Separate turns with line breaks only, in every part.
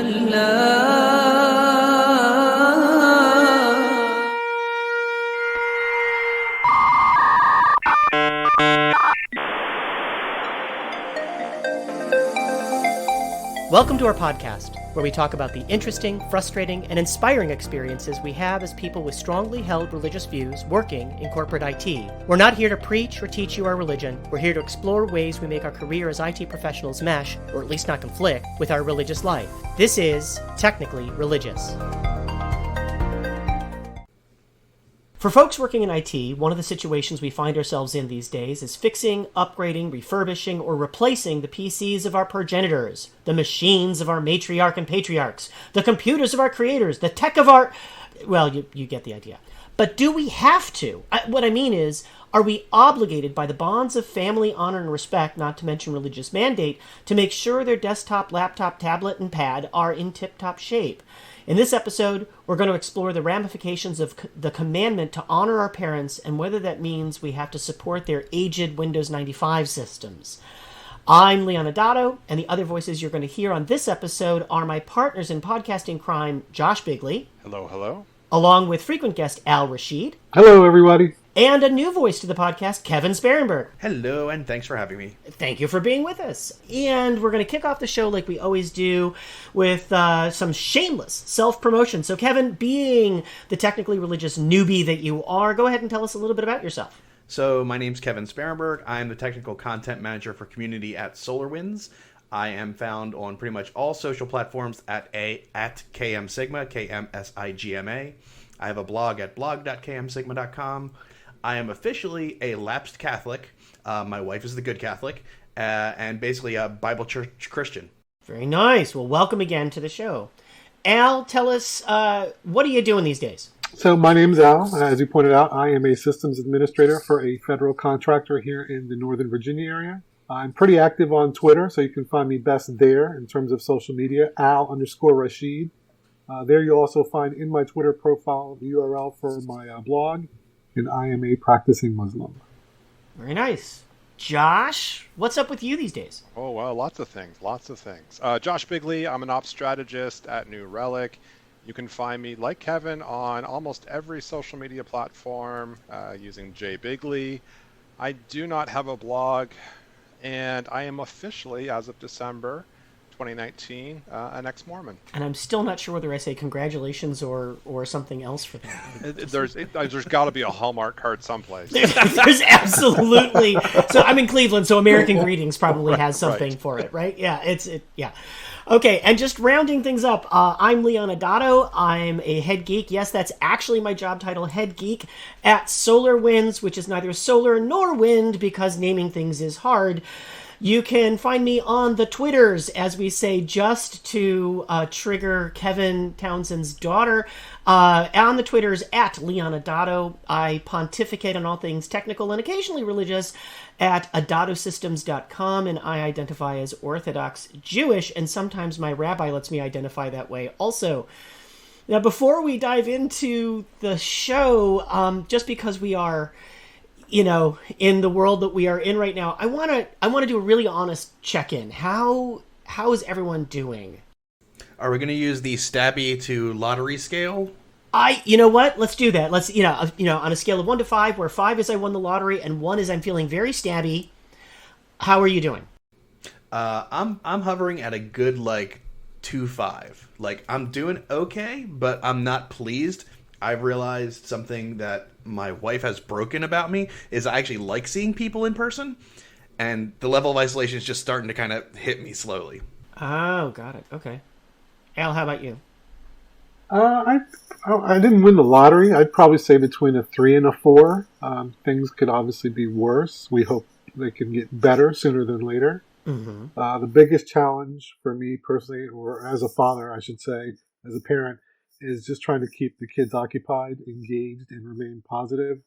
Welcome to our podcast, where we talk about the interesting, frustrating, and inspiring experiences we have as people with strongly held religious views working in corporate IT. We're not here to preach or teach you our religion. We're here to explore ways we make our career as IT professionals mesh, or at least not conflict, with our religious life. This is Technically Religious. For folks working in IT, one of the situations we find ourselves in these days is fixing, upgrading, refurbishing, or replacing the PCs of our progenitors, the machines of our matriarch and patriarchs, the computers of our creators, the tech of our... Well, you get the idea. But do we have to? What I mean is, are we obligated by the bonds of family, honor, and respect, not to mention religious mandate, to make sure their desktop, laptop, tablet, and pad are in tip-top shape? In this episode, we're going to explore the ramifications of the commandment to honor our parents and whether that means we have to support their aged Windows 95 systems. I'm Leon Adato, and the other voices you're going to hear on this episode are my partners in podcasting crime, Josh Bigley.
Hello, hello.
Along with frequent guest Al Rashid.
Hello, everybody.
And a new voice to the podcast, Kevin Sparenberg.
Hello, and thanks for having me.
Thank you for being with us. And we're going to kick off the show like we always do with some shameless self-promotion. So, Kevin, being the technically religious newbie that you are, go ahead and tell us a little bit about yourself.
So, my name's Kevin Sparenberg. I'm the technical content manager for community at SolarWinds. I am found on pretty much all social platforms at KM Sigma, KMSIGMA. I have a blog at blog.kmsigma.com. I am officially a lapsed Catholic. My wife is the good Catholic, and basically a Bible church Christian.
Very nice. Well, welcome again to the show. Al, tell us, what are you doing these days?
So my name's Al. As you pointed out, I am a systems administrator for a federal contractor here in the Northern Virginia area. I'm pretty active on Twitter, so you can find me best there in terms of social media, Al_Rashid. There you'll also find in my Twitter profile the URL for my blog, and I am a practicing Muslim.
Very nice. Josh, what's up with you these days?
Oh, well, lots of things. Josh Bigley, I'm an ops strategist at New Relic. You can find me, like Kevin, on almost every social media platform using jbigley. I do not have a blog, and I am officially, as of December 2019, an ex-Mormon.
And I'm still not sure whether I say congratulations or something else for that.
There's got to be a Hallmark card someplace.
There's absolutely. So I'm in Cleveland, so American Greetings probably has something for it, right? Yeah, yeah. Okay, and just rounding things up, I'm Leon Adato. I'm a head geek. Yes, that's actually my job title, head geek, at SolarWinds, which is neither solar nor wind because naming things is hard. You can find me on the Twitters, as we say, just to trigger Kevin Townsend's daughter. On the Twitters, at Leon Adato. I pontificate on all things technical and occasionally religious at adatosystems.com, and I identify as Orthodox Jewish, and sometimes my rabbi lets me identify that way also. Now, before we dive into the show, just because we are... in the world that we are in right now, I want to do a really honest check-in. How is everyone doing?
Are we going to use the stabby to lottery scale?
You know what? Let's do that. Let's, on a scale of 1 to 5, where 5 is I won the lottery and 1 is I'm feeling very stabby. How are you doing?
I'm hovering at a good 2-5. I'm doing okay, but I'm not pleased. I've realized something that my wife has broken about me is I actually like seeing people in person, and the level of isolation is just starting to kind of hit me slowly.
Oh, got it. Okay. Al, how about you?
I didn't win the lottery. I'd probably say between a 3 and a 4. Things could obviously be worse. We hope they can get better sooner than later. Mm-hmm. The biggest challenge for me personally, or as a father, I should say, as a parent, is just trying to keep the kids occupied, engaged, and remain positive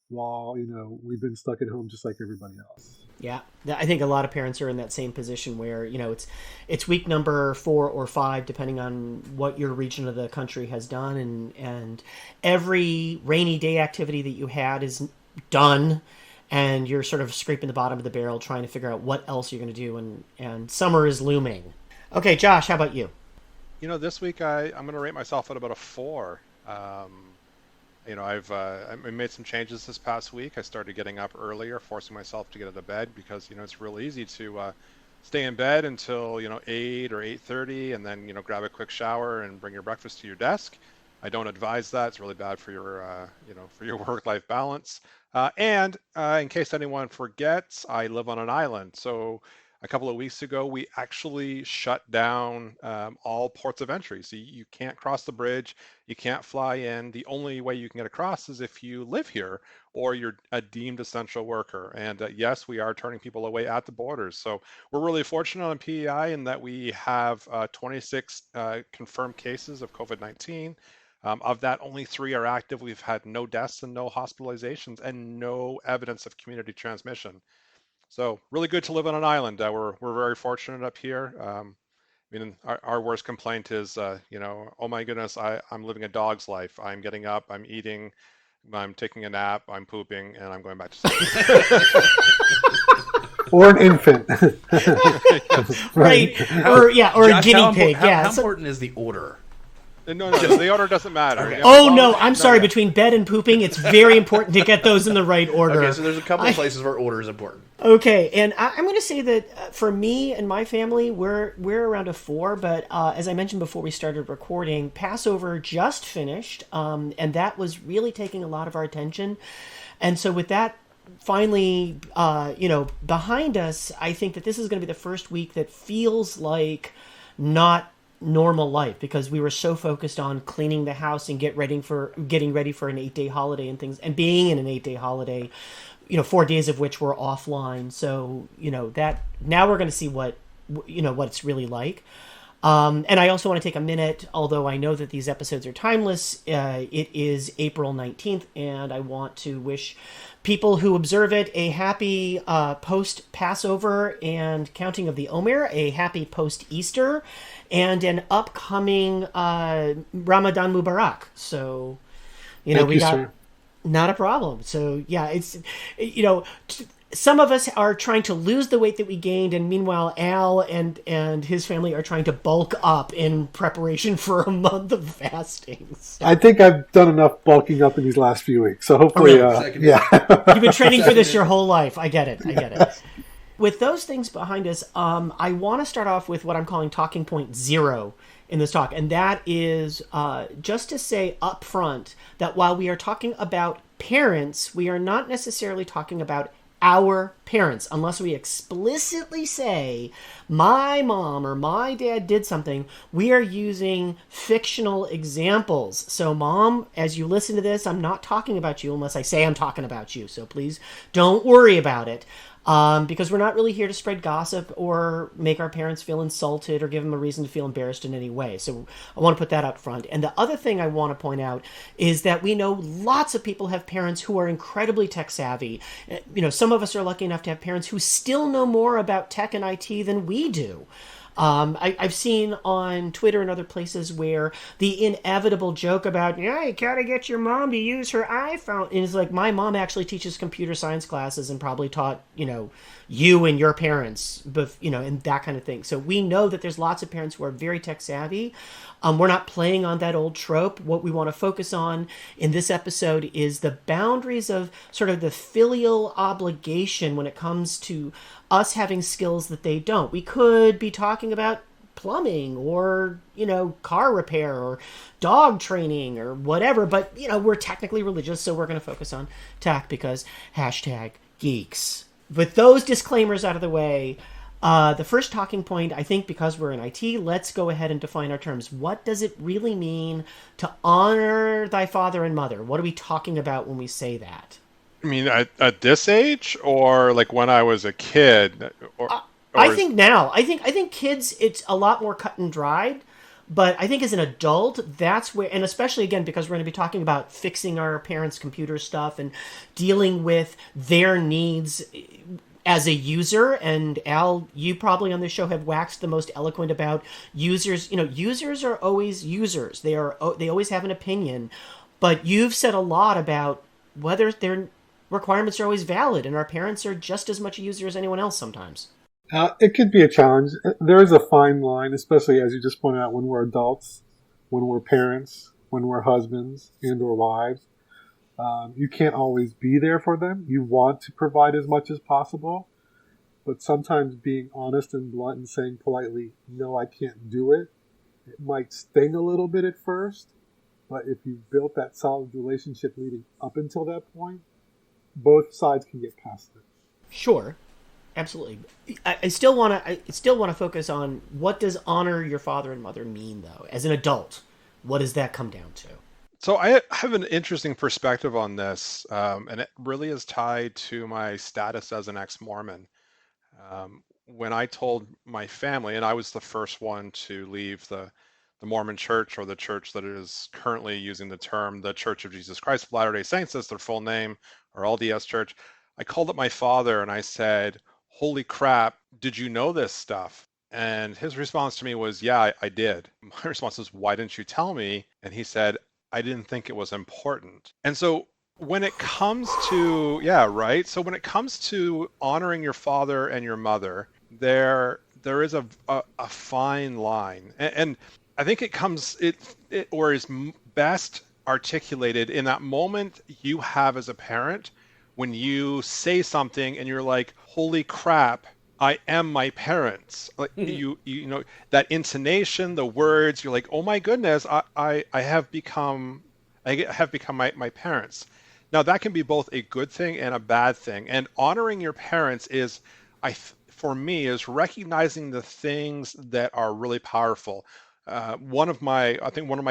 while, we've been stuck at home just like everybody else.
Yeah, I think a lot of parents are in that same position where, it's week number 4 or 5, depending on what your region of the country has done. And every rainy day activity that you had is done. And you're sort of scraping the bottom of the barrel trying to figure out what else you're going to do. And summer is looming. Okay, Josh, how about you?
This week I'm going to rate myself at about a 4. I made some changes this past week. I started getting up earlier, forcing myself to get out of bed because, it's real easy to stay in bed until, 8 or 8:30 and then, grab a quick shower and bring your breakfast to your desk. I don't advise that. It's really bad for your work-life balance. And in case anyone forgets, I live on an island. So a couple of weeks ago, we actually shut down all ports of entry. So you can't cross the bridge, you can't fly in. The only way you can get across is if you live here or you're a deemed essential worker. And yes, we are turning people away at the borders. So we're really fortunate on PEI in that we have 26 confirmed cases of COVID-19. Of that, only 3 are active. We've had no deaths and no hospitalizations and no evidence of community transmission. So really good to live on an island. We're very fortunate up here. Our worst complaint is, oh my goodness, I'm living a dog's life. I'm getting up, I'm eating, I'm taking a nap, I'm pooping, and I'm going back to sleep.
Or an infant.
Right. Or a guinea pig.
How important is the order?
No, the order doesn't matter.
Okay.
Oh, no, I'm sorry. Between bed and pooping, it's very important to get those in the right order.
Okay, so there's a couple of places where order is important.
Okay, and I'm going to say that for me and my family, we're around a 4, but as I mentioned before we started recording, Passover just finished, and that was really taking a lot of our attention. And so with that finally, behind us, I think that this is going to be the first week that feels like not normal life because we were so focused on cleaning the house and getting ready for an 8-day holiday and things, and being in an 8-day holiday, 4 days of which were offline. So, that now we're going to see what it's really like. And I also want to take a minute, although I know that these episodes are timeless, it is April 19th, and I want to wish people who observe it a happy post-Passover and counting of the Omer, a happy post-Easter, and an upcoming Ramadan Mubarak. So,
Thank you, sir.
Not a problem. So, yeah, it's, some of us are trying to lose the weight that we gained, and meanwhile, Al and his family are trying to bulk up in preparation for a month of fasting. So.
I think I've done enough bulking up in these last few weeks, so hopefully, yeah.
You've been training for this your whole life. I get it. With those things behind us, I want to start off with what I'm calling talking point 0 in this talk, and that is just to say up front that while we are talking about parents, we are not necessarily talking about our parents, unless we explicitly say my mom or my dad did something. We are using fictional examples. So mom, as you listen to this, I'm not talking about you unless I say I'm talking about you. So please don't worry about it. Because we're not really here to spread gossip or make our parents feel insulted or give them a reason to feel embarrassed in any way. So I want to put that up front. And the other thing I want to point out is that we know lots of people have parents who are incredibly tech savvy. Some of us are lucky enough to have parents who still know more about tech and IT than we do. I've seen on Twitter and other places where the inevitable joke about, you gotta get your mom to use her iPhone. And it's like, my mom actually teaches computer science classes and probably taught, you and your parents, and that kind of thing. So we know that there's lots of parents who are very tech savvy. We're not playing on that old trope. What we want to focus on in this episode is the boundaries of sort of the filial obligation when it comes to us having skills that they don't. We could be talking about plumbing or, car repair or dog training or whatever, but, we're technically religious, so we're going to focus on tech because #geeks. With those disclaimers out of the way, the first talking point, I think because we're in IT, let's go ahead and define our terms. What does it really mean to honor thy father and mother? What are we talking about when we say that?
I mean, at this age, or like when I was a kid?
I think now. I think kids, it's a lot more cut and dried. But I think as an adult, that's where, and especially again, because we're going to be talking about fixing our parents' computer stuff and dealing with their needs as a user. And Al, you probably on this show have waxed the most eloquent about users. Users are always users. They always have an opinion. But you've said a lot about whether their requirements are always valid, and our parents are just as much a user as anyone else sometimes.
It could be a challenge. There is a fine line, especially as you just pointed out, when we're adults, when we're parents, when we're husbands and or wives. You can't always be there for them. You want to provide as much as possible, but sometimes being honest and blunt and saying politely, no, I can't do it, it might sting a little bit at first, but if you've built that solid relationship leading up until that point, both sides can get past it.
Sure. Absolutely. I still want to focus on what does honor your father and mother mean, though, as an adult. What does that come down to?
So I have an interesting perspective on this, and it really is tied to my status as an ex-Mormon. When I told my family, and I was the first one to leave the Mormon Church, or the church that is currently using the term the Church of Jesus Christ of Latter-day Saints as their full name, or LDS Church, I called up my father and I said, holy crap, did you know this stuff? And his response to me was, yeah, I did. My response was, why didn't you tell me? And he said, I didn't think it was important. And so when it comes to, yeah, right. So when it comes to honoring your father and your mother, there is a fine line. And I think it comes, or is best articulated in that moment you have as a parent when you say something and you're like, holy crap, I am my parents. Like you know, that intonation, the words, you're like, oh my goodness, I have become my parents. Now that can be both a good thing and a bad thing. And honoring your parents is, for me, is recognizing the things that are really powerful. One of my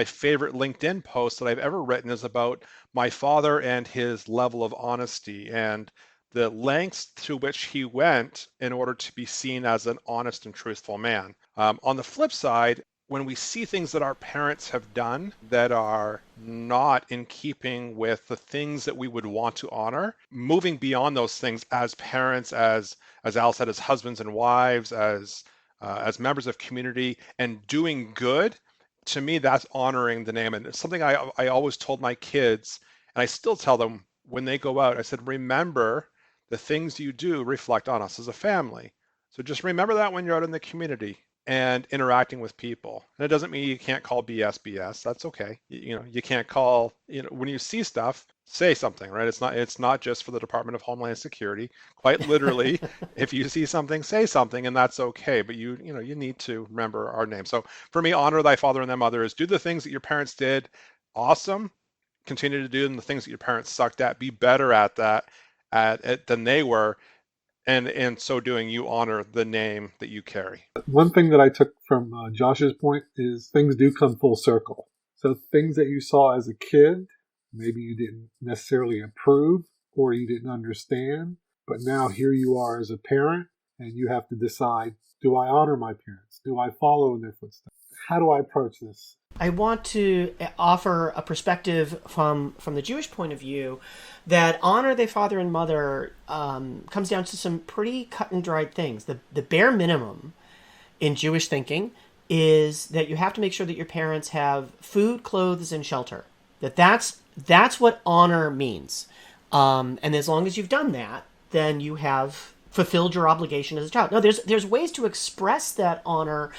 favorite LinkedIn posts that I've ever written is about my father and his level of honesty and the lengths to which he went in order to be seen as an honest and truthful man. On the flip side, when we see things that our parents have done that are not in keeping with the things that we would want to honor, moving beyond those things as parents, as Al said, as husbands and wives, as members of community, and doing good, to me, that's honoring the name. And it's something I always told my kids, and I still tell them when they go out, I said, remember, the things you do reflect on us as a family. So just remember that when you're out in the community and interacting with people. And it doesn't mean you can't call BS BS. That's okay. You can't call, when you see stuff, say something, right? It's not just for the Department of Homeland Security. Quite literally, if you see something, say something, and that's okay. But you need to remember our name. So for me, honor thy father and thy mother is do the things that your parents did. Awesome. Continue to do them. The things that your parents sucked at, be better at that than they were, and in so doing, you honor the name that you carry.
One thing that I took from Josh's point is things do come full circle. So things that you saw as a kid, maybe you didn't necessarily approve or you didn't understand, but now here you are as a parent, and you have to decide, do I honor my parents? Do I follow in their footsteps? How do I approach this?
I want to offer a perspective from the Jewish point of view that honor their father and mother comes down to some pretty cut and dried things. The bare minimum in Jewish thinking is that you have to make sure that your parents have food, clothes, and shelter. That's what honor means. And as long as you've done that, then you have fulfilled your obligation as a child. Now, there's ways to express that honor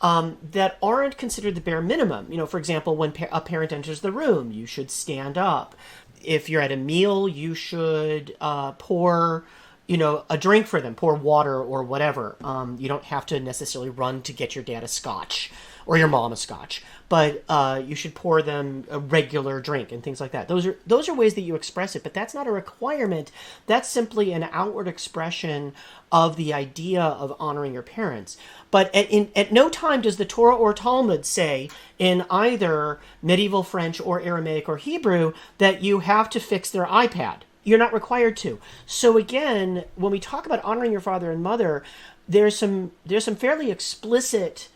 that aren't considered the bare minimum. For example, when a parent enters the room, you should stand up. If you're at a meal, you should pour, a drink for them, pour water or whatever. You don't have to necessarily run to get your dad a scotch or your mom a scotch, but you should pour them a regular drink and things like that. Those are ways that you express it, but that's not a requirement. That's simply an outward expression of the idea of honoring your parents. But at no time does the Torah or Talmud say in either medieval French or Aramaic or Hebrew that you have to fix their iPad. You're not required to. So again, when we talk about honoring your father and mother, there's some fairly explicit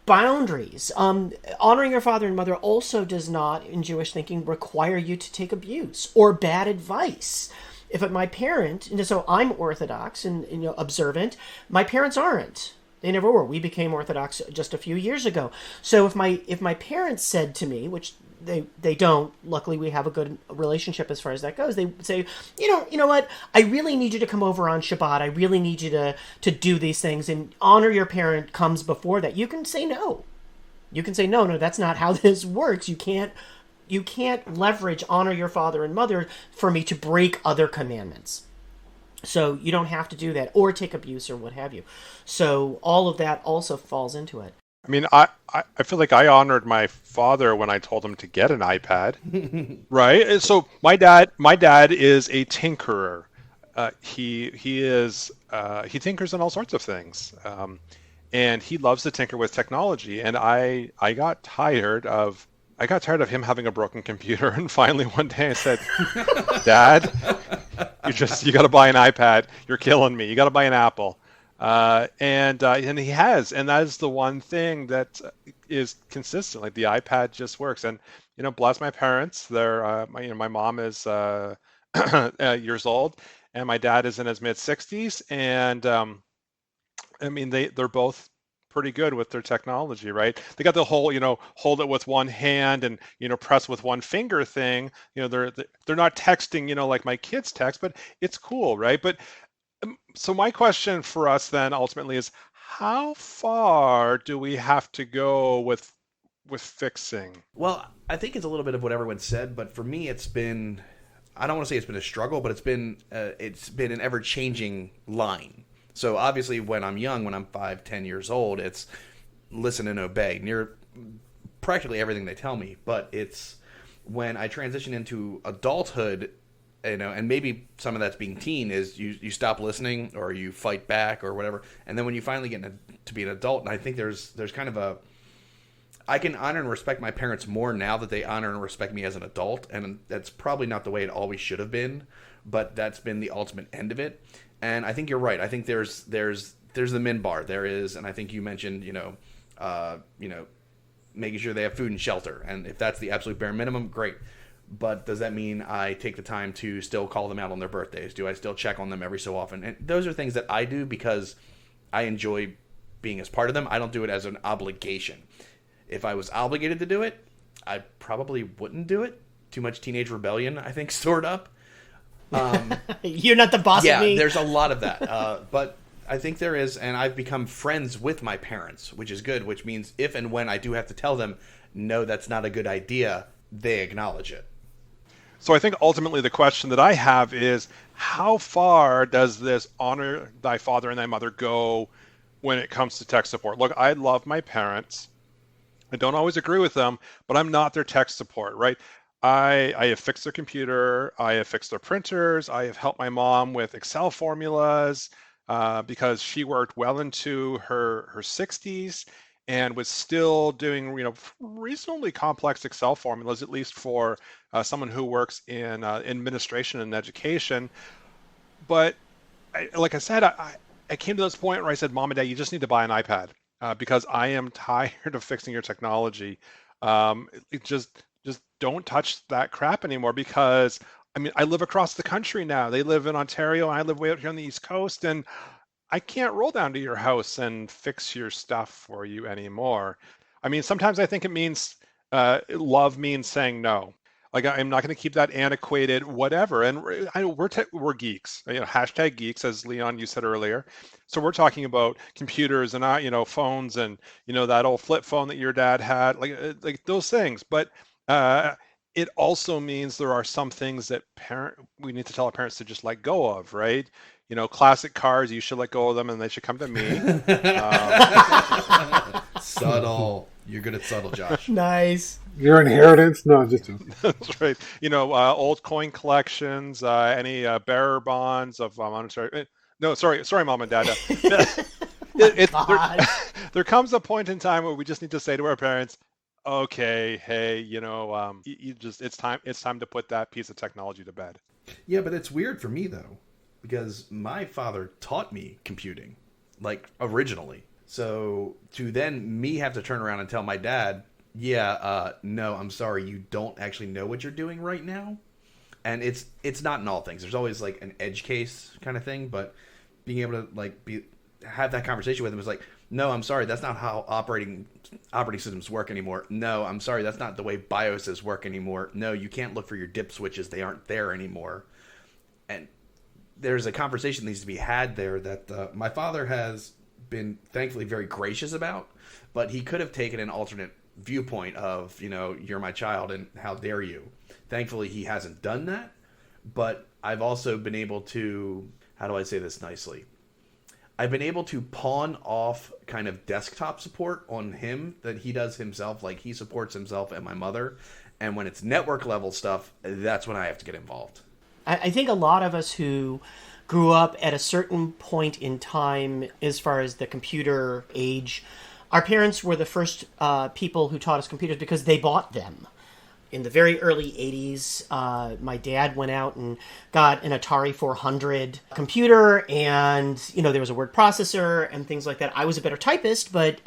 boundaries. Honoring your father and mother also does not, in Jewish thinking, require you to take abuse or bad advice. If my parent, so I'm Orthodox and observant, my parents aren't. They never were. We became Orthodox just a few years ago. So if my parents said to me, which they don't, luckily we have a good relationship as far as that goes, they would say, you know what, I really need you to come over on Shabbat. I really need you to do these things, and honor your parent comes before that. You can say no. You can say, no, that's not how this works. You can't leverage honor your father and mother for me to break other commandments. So you don't have to do that, or take abuse or what have you. So all of that also falls into it.
I mean, I feel like I honored my father when I told him to get an iPad, right? And so my dad is a tinkerer. He tinkers on all sorts of things, and he loves to tinker with technology. And I got tired of him having a broken computer, and finally one day I said, "Dad, you got to buy an iPad. You're killing me. You got to buy an Apple." And he has, and that is the one thing that is consistent. Like, the iPad just works. And bless my parents. They're my mom is years old, and my dad is in his mid-60s, and I mean they're both pretty good with their technology, right? They got the whole, hold it with one hand and, press with one finger thing. They're not texting, like my kids text, but it's cool, right? But so my question for us then ultimately is, how far do we have to go with fixing?
Well, I think it's a little bit of what everyone said, but for me, it's been, I don't want to say it's been a struggle, but it's been an ever-changing line. So obviously when I'm young, when I'm 5-10 years old, it's listen and obey near practically everything they tell me. But it's when I transition into adulthood, and maybe some of that's being teen, is you stop listening or you fight back or whatever. And then when you finally get to be an adult, and I think there's kind of I can honor and respect my parents more now that they honor and respect me as an adult. And that's probably not the way it always should have been, but that's been the ultimate end of it. And I think you're right. I think there's the min bar. There is, and I think you mentioned, making sure they have food and shelter. And if that's the absolute bare minimum, great. But does that mean I take the time to still call them out on their birthdays? Do I still check on them every so often? And those are things that I do because I enjoy being as part of them. I don't do it as an obligation. If I was obligated to do it, I probably wouldn't do it. Too much teenage rebellion, I think, stored up.
You're not the boss of me.
Yeah, there's a lot of that. But I think there is, and I've become friends with my parents, which is good, which means if and when I do have to tell them, no, that's not a good idea, they acknowledge it.
So I think ultimately the question that I have is, how far does this honor thy father and thy mother go when it comes to tech support? Look, I love my parents. I don't always agree with them, but I'm not their tech support, right? I have fixed their computer, I have fixed their printers, I have helped my mom with Excel formulas because she worked well into her 60s and was still doing reasonably complex Excel formulas, at least for someone who works in administration and education. But like I said, I came to this point where I said, Mom and Dad, you just need to buy an iPad because I am tired of fixing your technology. Just don't touch that crap anymore, because I mean, I live across the country now. They live in Ontario and I live way out here on the East Coast, and I can't roll down to your house and fix your stuff for you anymore. I mean, sometimes I think it means love means saying no. Like, I'm not going to keep that antiquated whatever. And we're geeks, hashtag geeks, as Leon, you said earlier. So we're talking about computers and phones and that old flip phone that your dad had, like those things. But it also means there are some things that we need to tell our parents to just let go of, right? Classic cars, you should let go of them and they should come to me.
Subtle. You're good at subtle, Josh.
Nice.
Your inheritance? No, just
That's right. Old coin collections, any bearer bonds of monetary. No, sorry, Mom and Dad. There comes a point in time where we just need to say to our parents, okay, hey, it's time to put that piece of technology to bed.
Yeah, but it's weird for me though, because my father taught me computing, like originally. So to then me have to turn around and tell my dad, no, I'm sorry, you don't actually know what you're doing right now. And it's not in all things. There's always like an edge case kind of thing, but being able to have that conversation with him. It's like, no, I'm sorry, that's not how operating systems work anymore. No, I'm sorry, that's not the way BIOSes work anymore. No, you can't look for your dip switches; they aren't there anymore. And there's a conversation that needs to be had there that my father has been thankfully very gracious about, but he could have taken an alternate viewpoint of, you're my child and how dare you. Thankfully, he hasn't done that, but I've also been able to, how do I say this nicely? I've been able to pawn off kind of desktop support on him that he does himself. Like, he supports himself and my mother. And when it's network level stuff, that's when I have to get involved.
I think a lot of us who grew up at a certain point in time, as far as the computer age, our parents were the first people who taught us computers because they bought them. In the very early 80s, my dad went out and got an Atari 400 computer, and, there was a word processor and things like that. I was a better typist, but,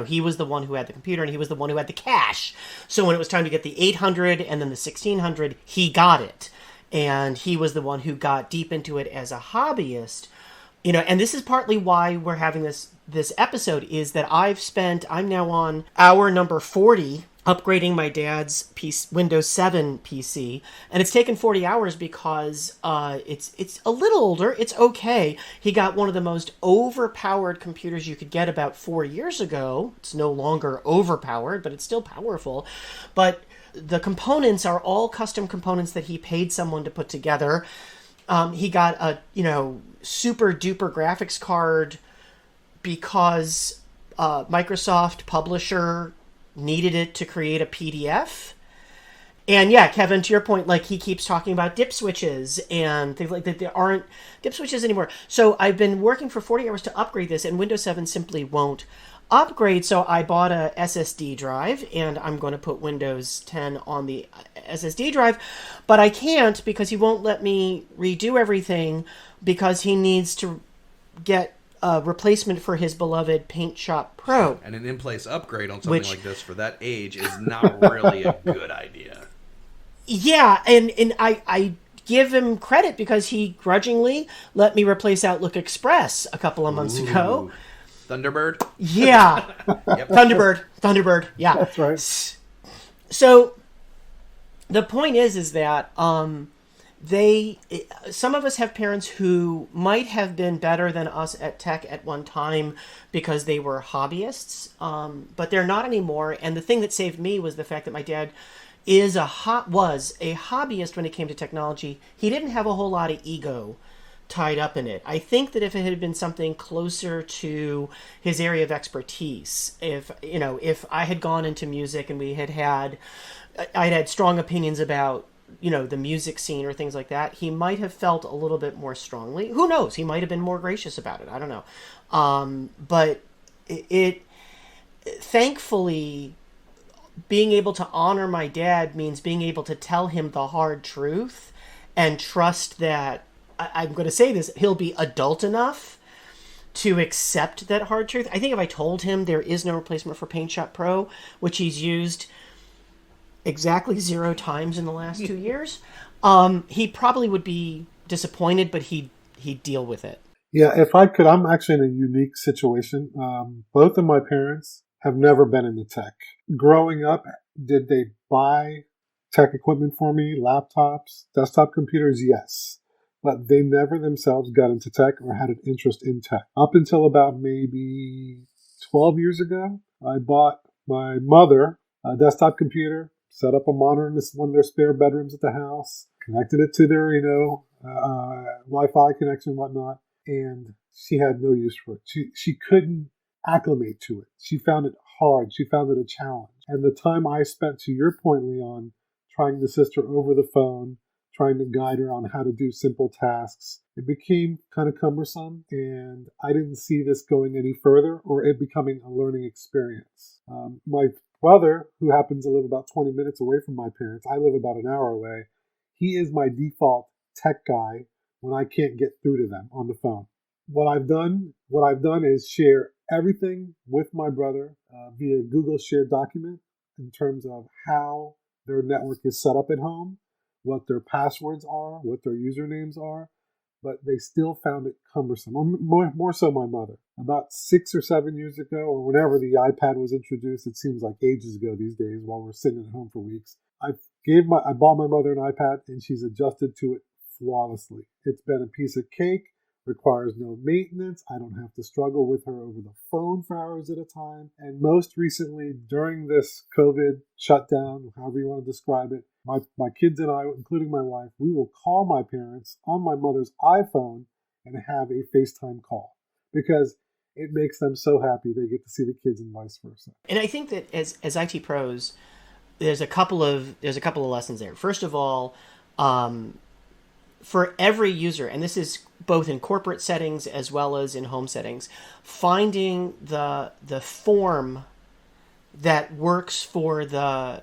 he was the one who had the computer, and he was the one who had the cash. So when it was time to get the 800 and then the 1600, he got it. And he was the one who got deep into it as a hobbyist. And this is partly why we're having this episode, is that I'm now on hour number 40 upgrading my dad's Windows 7 PC, and it's taken 40 hours because it's a little older. It's okay. He got one of the most overpowered computers you could get about 4 years ago. It's no longer overpowered, but it's still powerful. But the components are all custom components that he paid someone to put together. He got a super duper graphics card because Microsoft Publisher needed it to create a PDF. And yeah, Kevin, to your point, like, he keeps talking about dip switches and things like that. There aren't dip switches anymore. So I've been working for 40 hours to upgrade this, and Windows 7 simply won't upgrade. So I bought a SSD drive, and I'm going to put Windows 10 on the SSD drive, but I can't because he won't let me redo everything because he needs to get a replacement for his beloved Paint Shop Pro.
And an in-place upgrade on something like this for that age is not really a good idea.
Yeah, and I give him credit because he grudgingly let me replace Outlook Express a couple of months ago.
Thunderbird?
Yeah. Yep. Thunderbird. Yeah.
That's right.
So the point is that some of us have parents who might have been better than us at tech at one time because they were hobbyists, but they're not anymore. And the thing that saved me was the fact that my dad was a hobbyist when it came to technology. He didn't have a whole lot of ego tied up in it. I think that if it had been something closer to his area of expertise, if I had gone into music and I'd had strong opinions about the music scene or things like that, he might have felt a little bit more strongly. Who knows? He might have been more gracious about it. I don't know. But it thankfully, being able to honor my dad means being able to tell him the hard truth and trust that, I'm going to say this, he'll be adult enough to accept that hard truth. I think if I told him there is no replacement for Paint Shop Pro, which he's used exactly 0 times in the last 2 years, he probably would be disappointed, but he'd deal with it.
Yeah, if I could, I'm actually in a unique situation. Both of my parents have never been into tech. Growing up, did they buy tech equipment for me? Laptops, desktop computers? Yes. But they never themselves got into tech or had an interest in tech. Up until about maybe 12 years ago, I bought my mother a desktop computer, set up a monitor in one of their spare bedrooms at the house, connected it to their, Wi-Fi connection and whatnot, and she had no use for it. She couldn't acclimate to it. She found it hard. She found it a challenge. And the time I spent, to your point, Leon, trying to assist her over the phone, trying to guide her on how to do simple tasks, it became kind of cumbersome, and I didn't see this going any further or it becoming a learning experience. My brother, who happens to live about 20 minutes away from my parents, I live about an hour away, he is my default tech guy when I can't get through to them on the phone. What I've done is share everything with my brother via Google Shared document in terms of how their network is set up at home, what their passwords are, what their usernames are. but they still found it cumbersome, or more so my mother. About 6 or 7 years ago, or whenever the iPad was introduced, it seems like ages ago these days while we're sitting at home for weeks, I bought my mother an iPad, and she's adjusted to it flawlessly. It's been a piece of cake, requires no maintenance. I don't have to struggle with her over the phone for hours at a time. And most recently, during this COVID shutdown, however you want to describe it, my kids and I, including my wife, we will call my parents on my mother's iPhone and have a FaceTime call because it makes them so happy they get to see the kids and vice versa.
And I think that as IT pros, there's a couple of lessons there. First of all, for every user, and this is both in corporate settings as well as in home settings, finding the form that works for the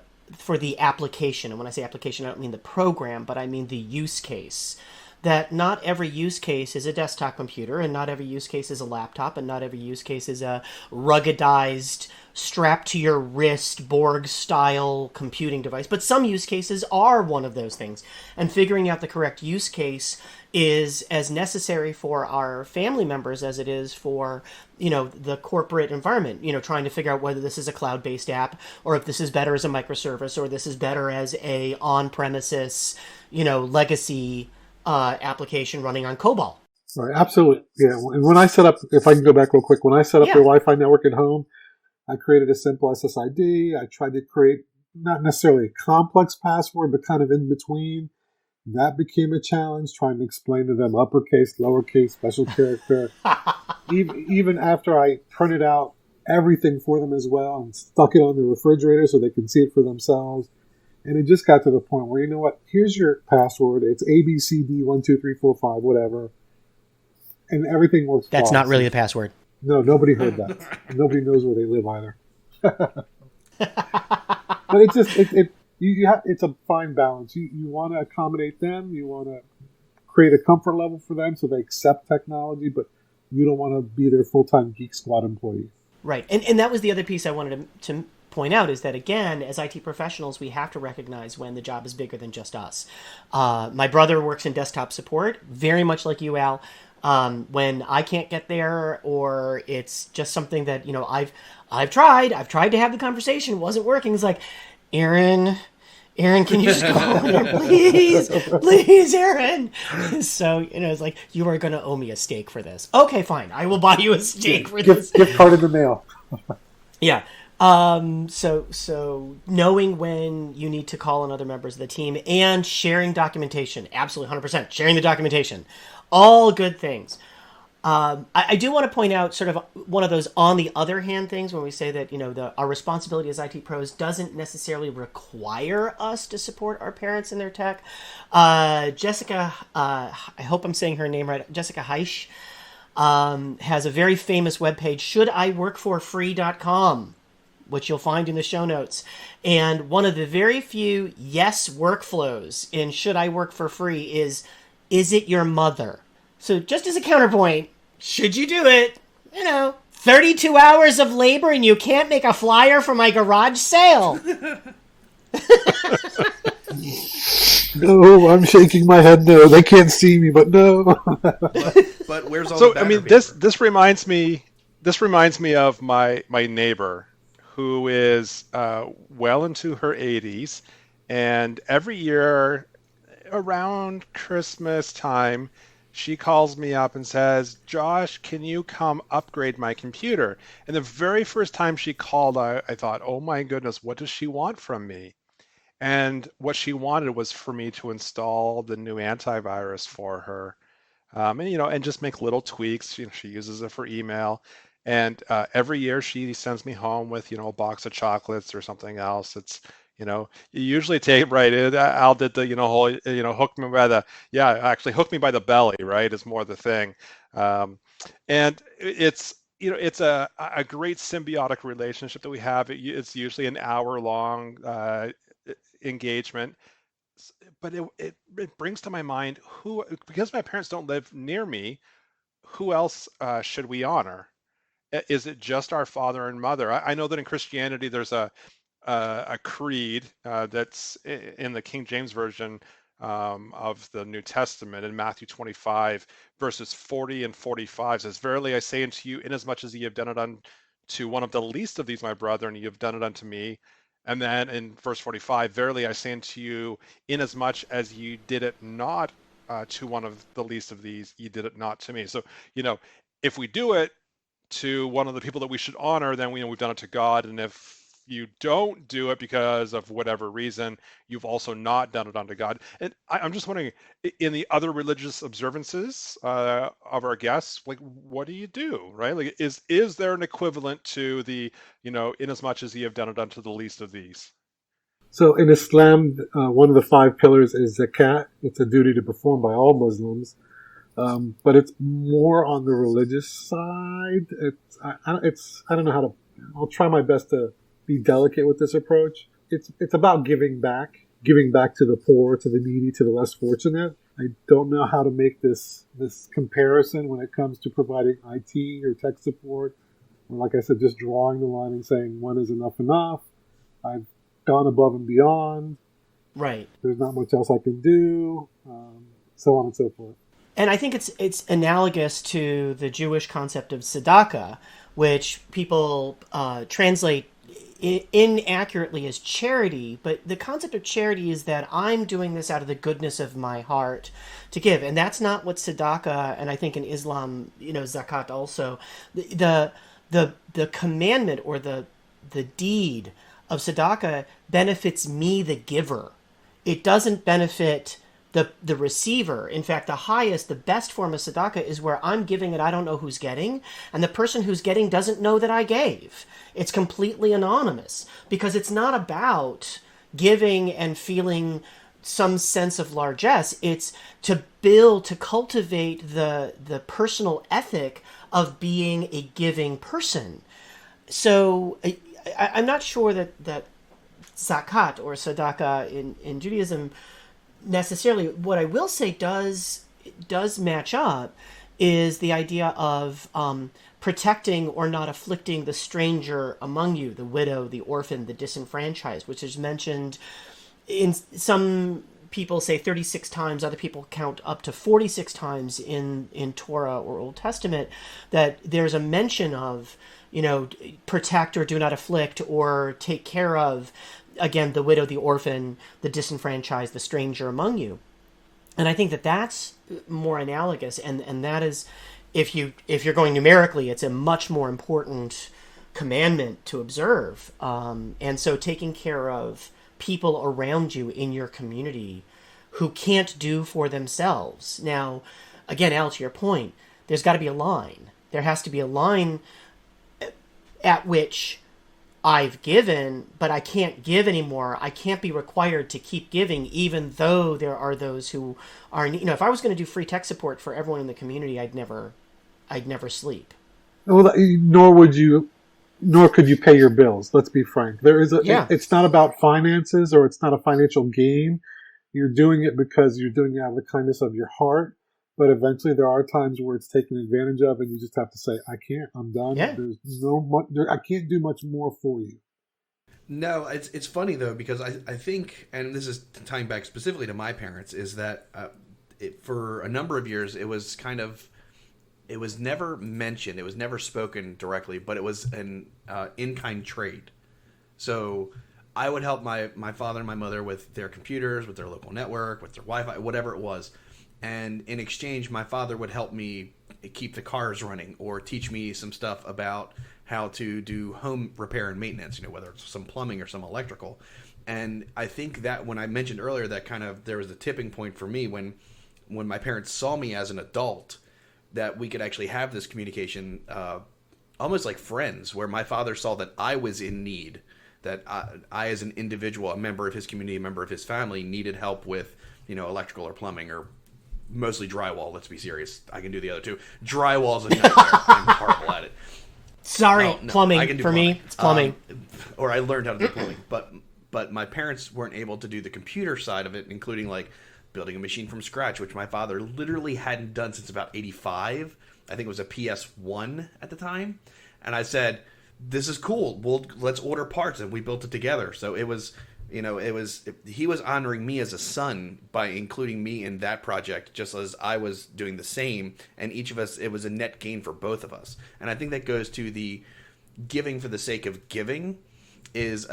application. And when I say application, I don't mean the program, but I mean the use case. That not every use case is a desktop computer, and not every use case is a laptop, and not every use case is a ruggedized, strapped to your wrist, Borg-style computing device. But some use cases are one of those things. And figuring out the correct use case is as necessary for our family members as it is for, the corporate environment. Trying to figure out whether this is a cloud-based app, or if this is better as a microservice, or this is better as a on-premises, legacy application running on COBOL.
Right, absolutely. Yeah, and when I set up, if I can go back real quick, when I set up the Wi-Fi network at home, I created a simple SSID. I tried to create not necessarily a complex password, but kind of in between. That became a challenge, trying to explain to them uppercase, lowercase, special character. Even after I printed out everything for them as well and stuck it on the refrigerator so they could see it for themselves. And it just got to the point where, you know what, here's your password. It's ABCD12345, whatever. And everything works.
That's not really the password.
No, nobody heard that. Nobody knows where they live either. But it's a fine balance. You want to accommodate them. You want to create a comfort level for them so they accept technology, but you don't want to be their full-time Geek Squad employee.
Right. And that was the other piece I wanted to point out, is that, again, as IT professionals, we have to recognize when the job is bigger than just us. My brother works in desktop support, very much like you, Al. When I can't get there, or it's just something that, I've tried to have the conversation, it wasn't working. It's like, Aaron, can you just go over there, please, Aaron? So, it's like, you are going to owe me a steak for this. Okay, fine. I will buy you a steak for this.
Gift card in the mail.
Yeah. So knowing when you need to call on other members of the team, and sharing documentation, absolutely 100%, sharing the documentation, all good things. I do want to point out sort of one of those on the other hand things when we say that, our responsibility as IT pros doesn't necessarily require us to support our parents in their tech. Jessica, I hope I'm saying her name right, Jessica Heisch, has a very famous webpage, shouldiworkforfree.com, which you'll find in the show notes. And one of the very few yes workflows in Should I Work for Free is it your mother? So just as a counterpoint, should you do it, 32 hours of labor and you can't make a flyer for my garage sale.
No, I'm shaking my head no. They can't see me, but no.
but where's all the banner
this reminds me of my neighbor, who is well into her 80s, and every year around Christmas time, she calls me up and says, Josh, can you come upgrade my computer? And the very first time she called, I thought, oh my goodness, what does she want from me? And what she wanted was for me to install the new antivirus for her, and just make little tweaks. She uses it for email. And every year she sends me home with, a box of chocolates or something else. It's, you usually take, right, Al did the, whole, hook me by the, hook me by the belly, right, is more the thing. And it's, it's a great symbiotic relationship that we have. It's usually an hour-long engagement. But it brings to my mind because my parents don't live near me, who else should we honor? Is it just our father and mother? I know that in Christianity there's a creed that's in the King James Version, of the New Testament in Matthew 25, verses 40 and 45 says, "Verily I say unto you, inasmuch as ye have done it unto one of the least of these my brethren, ye have done it unto me." And then in verse 45, "Verily I say unto you, inasmuch as ye did it not to one of the least of these, ye did it not to me." So, if we do it to one of the people that we should honor, then we've done it to God. And if you don't do it because of whatever reason, you've also not done it unto God. And I'm just wondering, in the other religious observances of our guests, like, what do you do, right? Like, is there an equivalent to the, inasmuch as ye have done it unto the least of these?
So in Islam, one of the 5 pillars is zakat. It's a duty to perform by all Muslims. But it's more on the religious side. I don't know how to, I'll try my best to be delicate with this approach. It's about giving back to the poor, to the needy, to the less fortunate. I don't know how to make this comparison when it comes to providing IT or tech support. Or like I said, just drawing the line and saying, when is enough? I've gone above and beyond.
Right.
There's not much else I can do. So on and so forth.
And I think it's analogous to the Jewish concept of tzedakah, which people translate inaccurately as charity. But the concept of charity is that I'm doing this out of the goodness of my heart to give. And that's not what tzedakah, and I think in Islam, zakat also, the commandment or the deed of tzedakah benefits me, the giver. It doesn't benefit the receiver. In fact, the best form of tzedakah is where I'm giving it, I don't know who's getting, and the person who's getting doesn't know that I gave. It's completely anonymous, because it's not about giving and feeling some sense of largesse. It's to cultivate the personal ethic of being a giving person. So I'm not sure that zakat or tzedakah in Judaism necessarily. What I will say does match up is the idea of protecting or not afflicting the stranger among you, the widow, the orphan, the disenfranchised, which is mentioned in some people say 36 times, other people count up to 46 times in Torah or Old Testament, that there's a mention of, protect or do not afflict or take care of, again, the widow, the orphan, the disenfranchised, the stranger among you. And I think that's more analogous, and that is, if you're going numerically, it's a much more important commandment to observe. And so taking care of people around you in your community who can't do for themselves. Now, again, Al, to your point, there's got to be a line. There has to be a line at which I've given, but I can't give anymore. I can't be required to keep giving, even though there are those who are, if I was going to do free tech support for everyone in the community, I'd never sleep.
Well, nor could you pay your bills. Let's be frank. It's not about finances, or it's not a financial gain. You're doing it because you're doing it out of the kindness of your heart. But eventually there are times where it's taken advantage of, and you just have to say, I can't, I'm done.
Yeah.
I can't do much more for you.
No, it's funny, though, because I think, and this is tying back specifically to my parents, is that for a number of years it was never mentioned, it was never spoken directly, but it was an in-kind trade. So I would help my father and my mother with their computers, with their local network, with their Wi-Fi, whatever it was. And in exchange, my father would help me keep the cars running or teach me some stuff about how to do home repair and maintenance, whether it's some plumbing or some electrical. And I think that when I mentioned earlier that there was a tipping point for me when my parents saw me as an adult, that we could actually have this communication almost like friends, where my father saw that I was in need, that I as an individual, a member of his community, a member of his family, needed help with, electrical or plumbing, or mostly drywall. Let's be serious. I can do the other two. Drywall's a nightmare. I'm horrible at it.
Sorry, plumbing.
I can do
for
plumbing.
me. It's plumbing.
Or I learned how to do plumbing. But my parents weren't able to do the computer side of it, including like building a machine from scratch, which my father literally hadn't done since about 85. I think it was a PS1 at the time. And I said, this is cool. Let's order parts. And we built it together. So it was he was honoring me as a son by including me in that project, just as I was doing the same. And each of us, it was a net gain for both of us. And I think that goes to the giving for the sake of giving is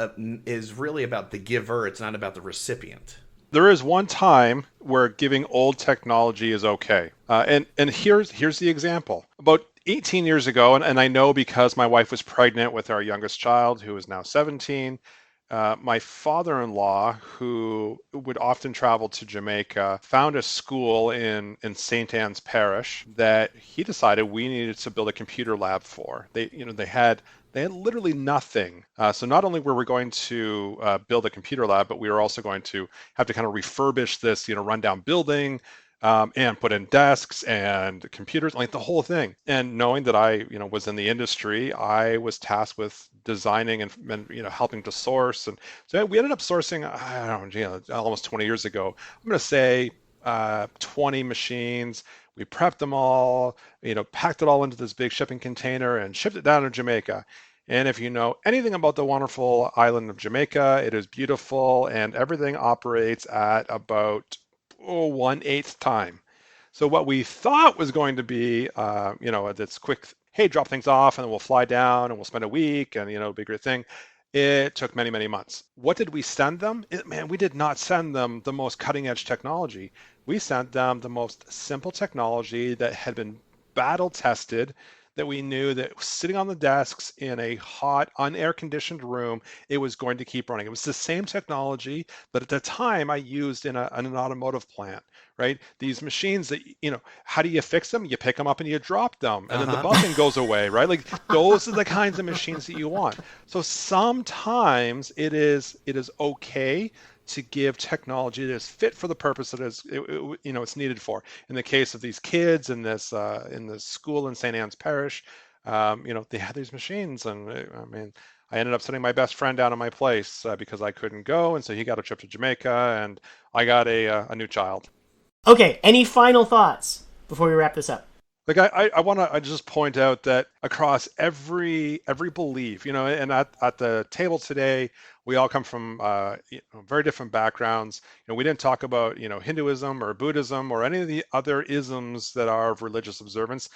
really about the giver. It's not about the recipient.
There is one time where giving old technology is okay. And here's the example. About 18 years ago, and I know because my wife was pregnant with our youngest child, who is now 17, my father-in-law, who would often travel to Jamaica, found a school in St. Anne's Parish that he decided we needed to build a computer lab for. They had literally nothing. So not only were we going to build a computer lab, but we were also going to have to kind of refurbish this, rundown building, and put in desks and computers, like the whole thing. And knowing that I, was in the industry, I was tasked with designing and helping to source. And so we ended up sourcing, I don't know, almost 20 years ago, I'm going to say 20 machines. We prepped them all, packed it all into this big shipping container and shipped it down to Jamaica. And if you know anything about the wonderful island of Jamaica, it is beautiful and everything operates at about 1/8 time. So what we thought was going to be, this quick, hey, drop things off and then we'll fly down and we'll spend a week and, it'll be a great thing. It took many, many months. What did we send them? We did not send them the most cutting edge technology. We sent them the most simple technology that had been battle tested, that we knew that sitting on the desks in a hot, unair conditioned room, it was going to keep running. It was the same technology that at the time I used in an automotive plant, right? These machines that, how do you fix them? You pick them up and you drop them and then the buzzing goes away, right? Like those are the kinds of machines that you want. So sometimes it is okay to give technology that is fit for the purpose that it's needed for. In the case of these kids in this school in St. Anne's Parish, they had these machines, and I ended up sending my best friend down to my place because I couldn't go, and so he got a trip to Jamaica, and I got a new child.
Okay, any final thoughts before we wrap this up?
Like I want to just point out that across every belief, and at the table today, we all come from very different backgrounds. We didn't talk about Hinduism or Buddhism or any of the other isms that are of religious observance,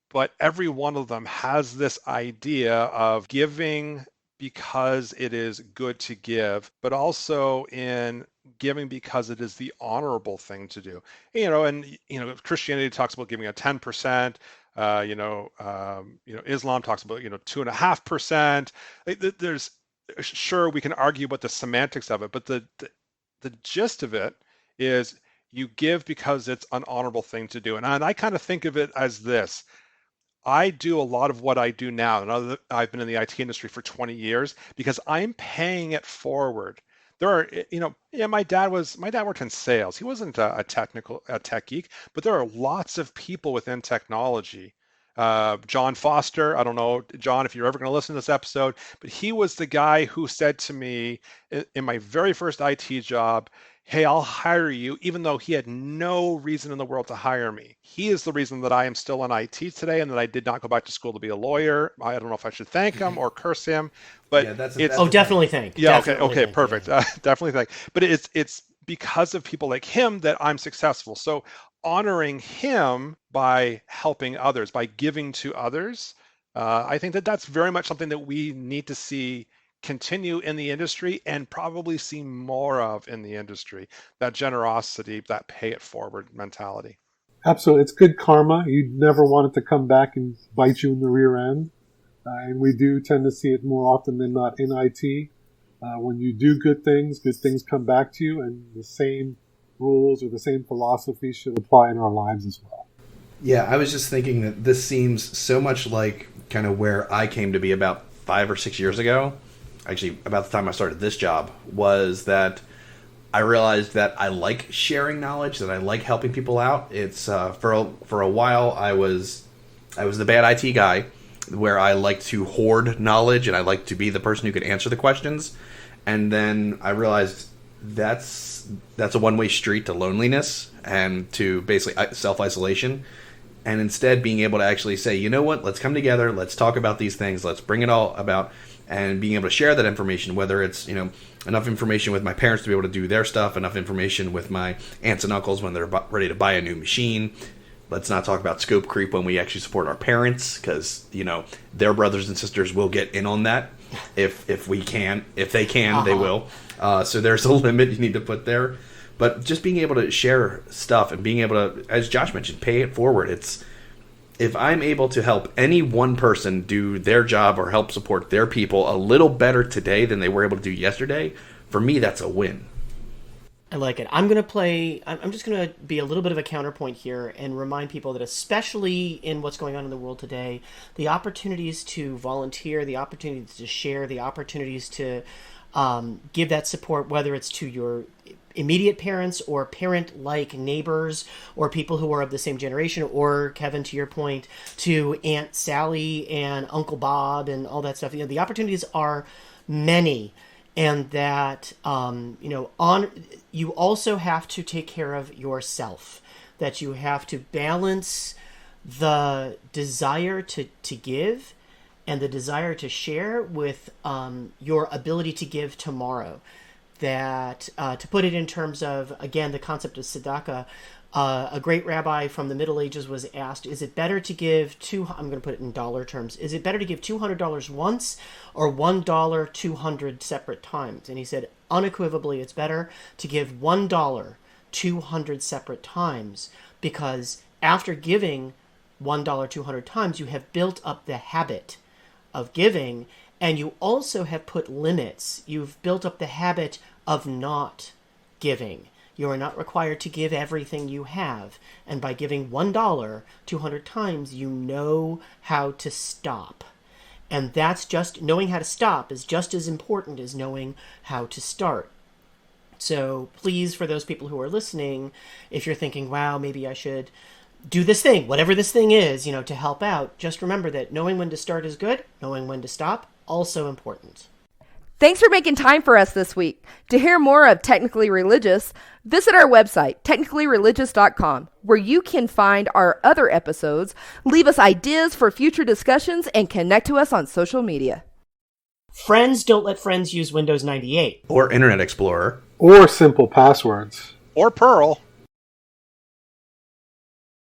but every one of them has this idea of giving because it is good to give, but also in giving because it is the honorable thing to do. Christianity talks about giving a 10%. Islam talks about 2.5%. There's sure we can argue about the semantics of it, but the gist of it is you give because it's an honorable thing to do. And I kind of think of it as this. I do a lot of what I do now, and I've been in the IT industry for 20 years because I'm paying it forward. There are, my dad worked in sales. He wasn't a tech geek, but there are lots of people within technology. John Foster, I don't know, John, if you're ever going to listen to this episode, but he was the guy who said to me in my very first IT job, hey, I'll hire you, even though he had no reason in the world to hire me. He is the reason that I am still in IT today and that I did not go back to school to be a lawyer. I don't know if I should thank him or curse him, but
definitely thank.
Yeah,
definitely
okay, perfect. Yeah. Definitely thank. But it's because of people like him that I'm successful. So honoring him by helping others, by giving to others, I think that's very much something that we need to see continue in the industry and probably see more of in the industry, that generosity, that pay it forward mentality.
Absolutely. It's good karma. You never want it to come back and bite you in the rear end. And we do tend to see it more often than not in IT. When you do good things come back to you, and the same rules or the same philosophy should apply in our lives as well.
Yeah, I was just thinking that this seems so much like kind of where I came to be about 5 or 6 years ago. Actually, about the time I started this job, was that I realized that I like sharing knowledge, that I like helping people out. It's for a while I was the bad IT guy, where I liked to hoard knowledge and I liked to be the person who could answer the questions. And then I realized that's a one-way street to loneliness and to basically self-isolation. and instead being able to actually say, you know what, let's come together, let's talk about these things, let's bring it all about, and being able to share that information, whether it's, enough information with my parents to be able to do their stuff, enough information with my aunts and uncles when they're ready to buy a new machine. Let's not talk about scope creep when we actually support our parents, because, their brothers and sisters will get in on that if they can, they will. So there's a limit you need to put there. But just being able to share stuff and being able to, as Josh mentioned, pay it forward. It's, if I'm able to help any one person do their job or help support their people a little better today than they were able to do yesterday, for me, that's a win.
I like it. I'm just going to be a little bit of a counterpoint here and remind people that, especially in what's going on in the world today, the opportunities to volunteer, the opportunities to share, the opportunities to give that support, whether it's to your immediate parents or parent-like neighbors or people who are of the same generation, or, Kevin, to your point, to Aunt Sally and Uncle Bob and all that stuff. The opportunities are many, and that you also have to take care of yourself, that you have to balance the desire to give and the desire to share with your ability to give tomorrow. That, to put it in terms of, again, the concept of tzedakah, a great rabbi from the Middle Ages was asked, is it better to give I'm going to put it in dollar terms, is it better to give $200 once or $1 200 separate times? And he said, unequivocally, it's better to give $1 200 separate times, because after giving $1 200 times, you have built up the habit of giving, and you also have put limits. You've built up the habit of not giving. You are not required to give everything you have. And by giving $1 200 times, you know how to stop. And that's just, knowing how to stop is just as important as knowing how to start. So please, for those people who are listening, if you're thinking, wow, maybe I should do this thing, whatever this thing is, to help out, just remember that knowing when to start is good, knowing when to stop, also important.
Thanks for making time for us this week. To hear more of Technically Religious, visit our website, technicallyreligious.com, where you can find our other episodes, leave us ideas for future discussions, and connect to us on social media.
Friends don't let friends use Windows 98.
Or Internet Explorer.
Or simple passwords.
Or Perl.